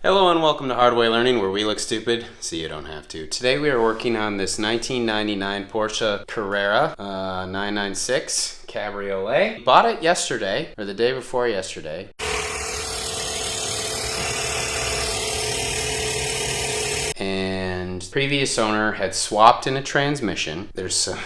Hello and welcome to Hard Way Learning, where we look stupid so you don't have to. Today we are working on this 1999 Porsche Carrera 996 Cabriolet. Bought it yesterday, or the day before yesterday. And previous owner had swapped in a transmission.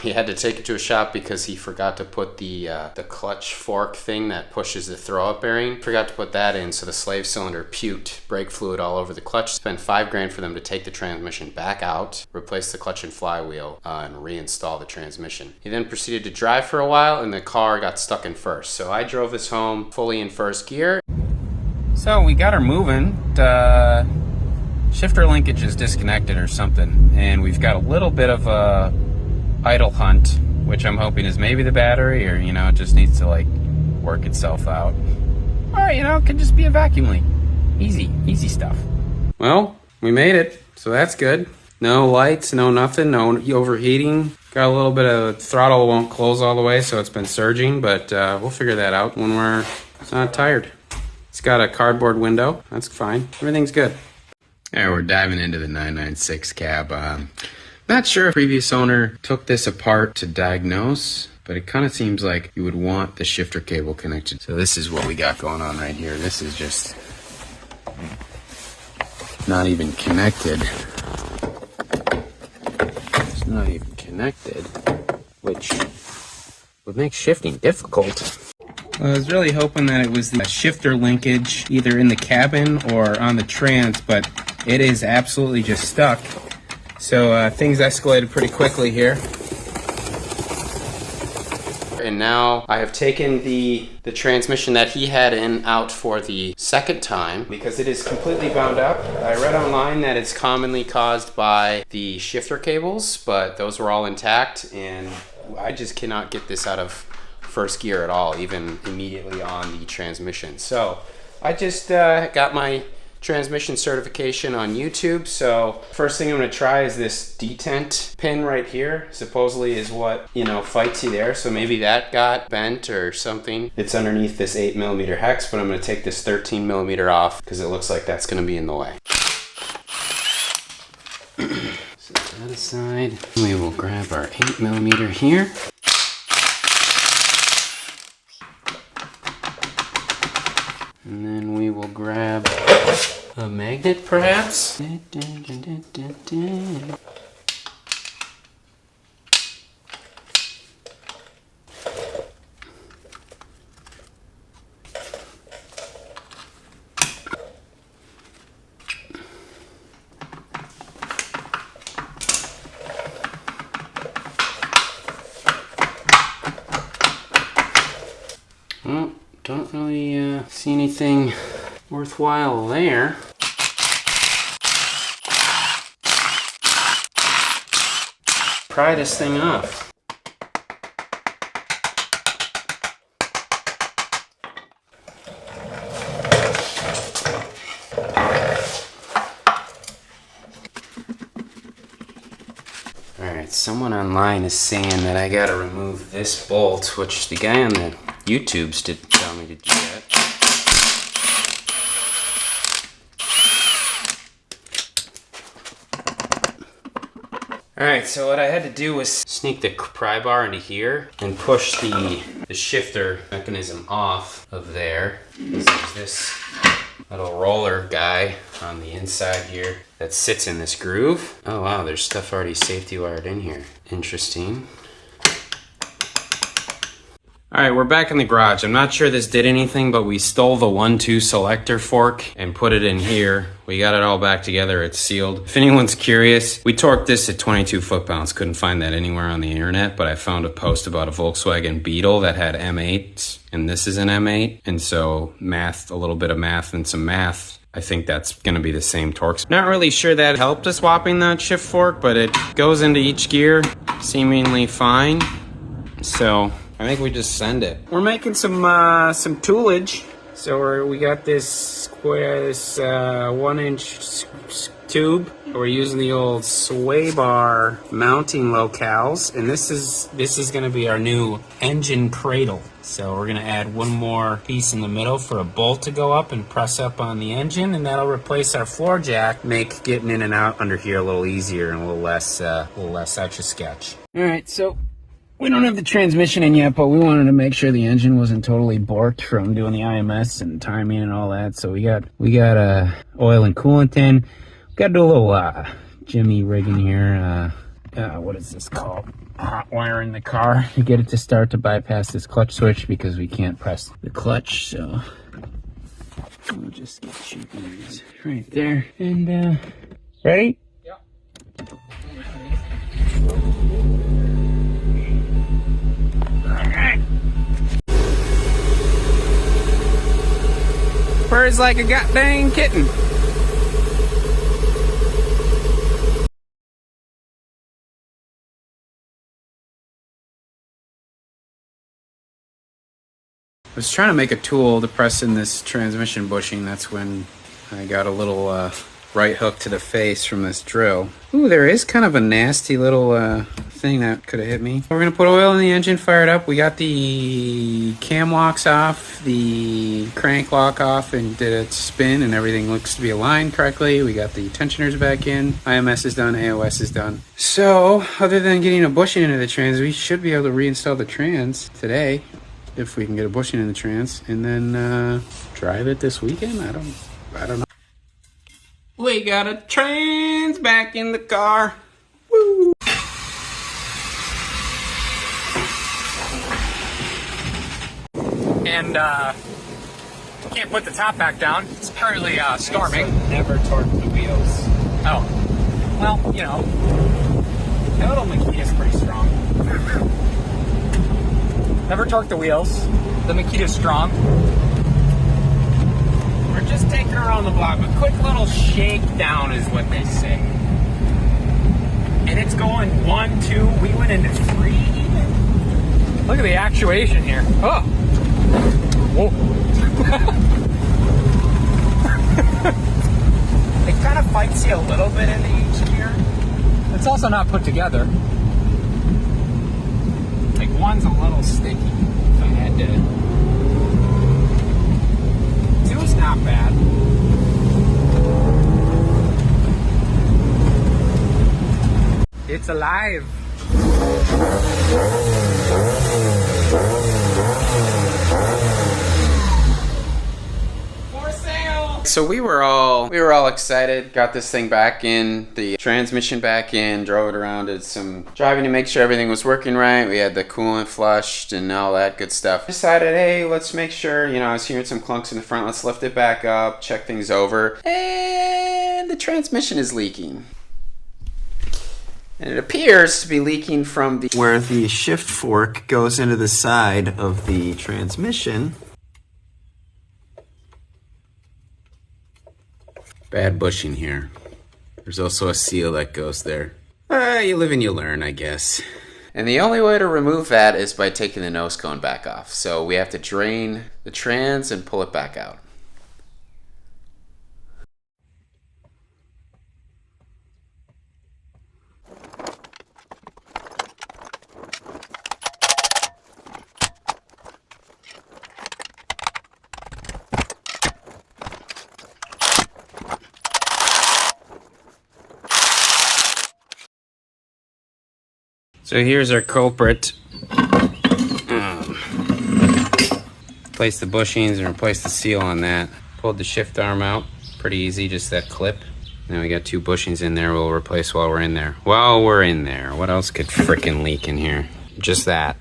He had to take it to a shop because he forgot to put the clutch fork thing that pushes the throw-up bearing. Forgot to put that in, so the slave cylinder puked brake fluid all over the clutch. Spent $5,000 for them to take the transmission back out, replace the clutch and flywheel, and reinstall the transmission. He then proceeded to drive for a while, and the car got stuck in first. So I drove this home fully in first gear. So we got her moving. Shifter linkage is disconnected or something, and we've got a little bit of a idle hunt, which I'm hoping is maybe the battery, or it just needs to like work itself out. Or it could just be a vacuum leak. Easy stuff. Well, we made it, so that's good. No lights, no nothing, no overheating. Got a little bit of throttle won't close all the way, so it's been surging, but we'll figure that out when we're not tired. It's got a cardboard window. That's fine. Everything's good. Yeah, we're diving into the 996 cab. Not sure if previous owner took this apart to diagnose, but it kind of seems like you would want the shifter cable connected. So this is what we got going on right here. This is just not even connected. It's not even connected, which would make shifting difficult. I was really hoping that it was the shifter linkage either in the cabin or on the trans, but it is absolutely just stuck. So things escalated pretty quickly here. And now I have taken the transmission that he had out for the second time because it is completely bound up. I read online that it's commonly caused by the shifter cables, but those were all intact, and I just cannot get this out of first gear at all, even immediately on the transmission. So I just got my transmission certification on YouTube. So first thing I'm going to try is this detent pin right here. Supposedly is what fights you there. So maybe that got bent or something. It's underneath this 8mm hex, but I'm going to take this 13mm off because it looks like that's going to be in the way. Set that aside. We will grab our 8mm here. And then we will grab a magnet, perhaps. Well, don't really see anything worthwhile there. Pry this thing off. Alright, someone online is saying that I gotta remove this bolt, which the guy on the YouTubes did tell me to do that. Alright, so what I had to do was sneak the pry bar into here and push the shifter mechanism off of there. There's this little roller guy on the inside here that sits in this groove. Oh wow, there's stuff already safety wired in here. Interesting. Alright, we're back in the garage. I'm not sure this did anything, but we stole the 1-2 selector fork and put it in here. We got it all back together. It's sealed. If anyone's curious, we torqued this at 22 foot-pounds. Couldn't find that anywhere on the internet, but I found a post about a Volkswagen Beetle that had M8s, and this is an M8. And so a little bit of math and some math, I think that's going to be the same torques. Not really sure that helped us swapping that shift fork, but it goes into each gear seemingly fine. So I think we just send it. We're making some toolage. So we got this 1-inch tube. We're using the old sway bar mounting locales, and this is going to be our new engine cradle. So we're going to add one more piece in the middle for a bolt to go up and press up on the engine, and that'll replace our floor jack, make getting in and out under here a little easier and a little less etch a sketch. All right, so we don't have the transmission in yet, but we wanted to make sure the engine wasn't totally borked from doing the IMS and timing and all that. So we got oil and coolant in. Got to do a little jimmy rigging here. What is this called? Hot wiring the car to get it to start to bypass this clutch switch because we can't press the clutch. So we'll just get you these right there. And ready? Yep. Alright. Purrs like a goddamn kitten. I was trying to make a tool to press in this transmission bushing. That's when I got a little right hook to the face from this drill. Ooh, there is kind of a nasty little thing that could have hit me. We're gonna put oil in the engine, fire it up. We got the cam locks off, the crank lock off, and did it spin, and everything looks to be aligned correctly. We got the tensioners back in. IMS is done, AOS is done. So, other than getting a bushing into the trans, we should be able to reinstall the trans today, if we can get a bushing in the trans, and then drive it this weekend. I don't know. We got a trans back in the car. Woo! And can't put the top back down. It's currently storming. Never torque the wheels. Oh, well, you know, that little Makita's pretty strong. Never torque the wheels. The Makita's strong. We're just taking her around the block. A quick little shakedown is what they say. And it's going 1, 2. We went into 3 even. Look at the actuation here. Oh. Whoa. It kind of fights you a little bit in the each gear. It's also not put together. Like one's a little sticky. If I had to. 2's not bad. It's alive. For sale. So we were all excited. Got this thing back in, the transmission back in, drove it around, did some driving to make sure everything was working right. We had the coolant flushed and all that good stuff. Decided, hey, let's make sure, you know, I was hearing some clunks in the front. Let's lift it back up, check things over. And the transmission is leaking. And it appears to be leaking from where the shift fork goes into the side of the transmission. Bad bushing here. There's also a seal that goes there. You live and you learn, I guess. And the only way to remove that is by taking the nose cone back off. So we have to drain the trans and pull it back out. So here's our culprit. Replace the bushings and replace the seal on that. Pulled the shift arm out. Pretty easy, just that clip. Now we got 2 bushings in there we'll replace while we're in there. While we're in there, what else could frickin' leak in here? Just that,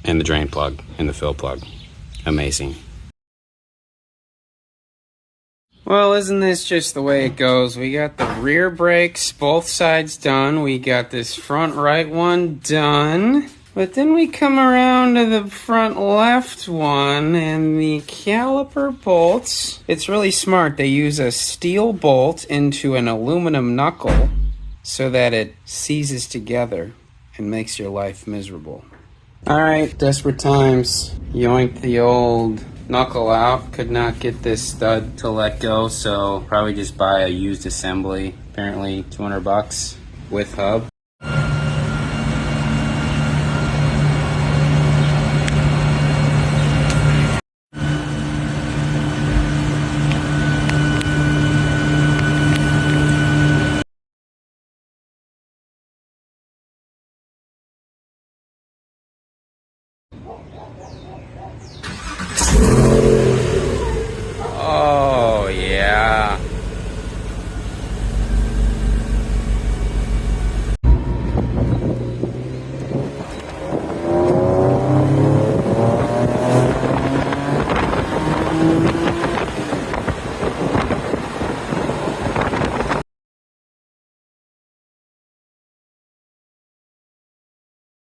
and the drain plug, and the fill plug. Amazing. Well, isn't this just the way it goes? We got the rear brakes, both sides done. We got this front right one done. But then we come around to the front left one and the caliper bolts. It's really smart. They use a steel bolt into an aluminum knuckle so that it seizes together and makes your life miserable. All right, desperate times. Yoink the old knuckle out. Could not get this stud to let go, so probably just buy a used assembly. Apparently 200 bucks with hub. Oh, yeah.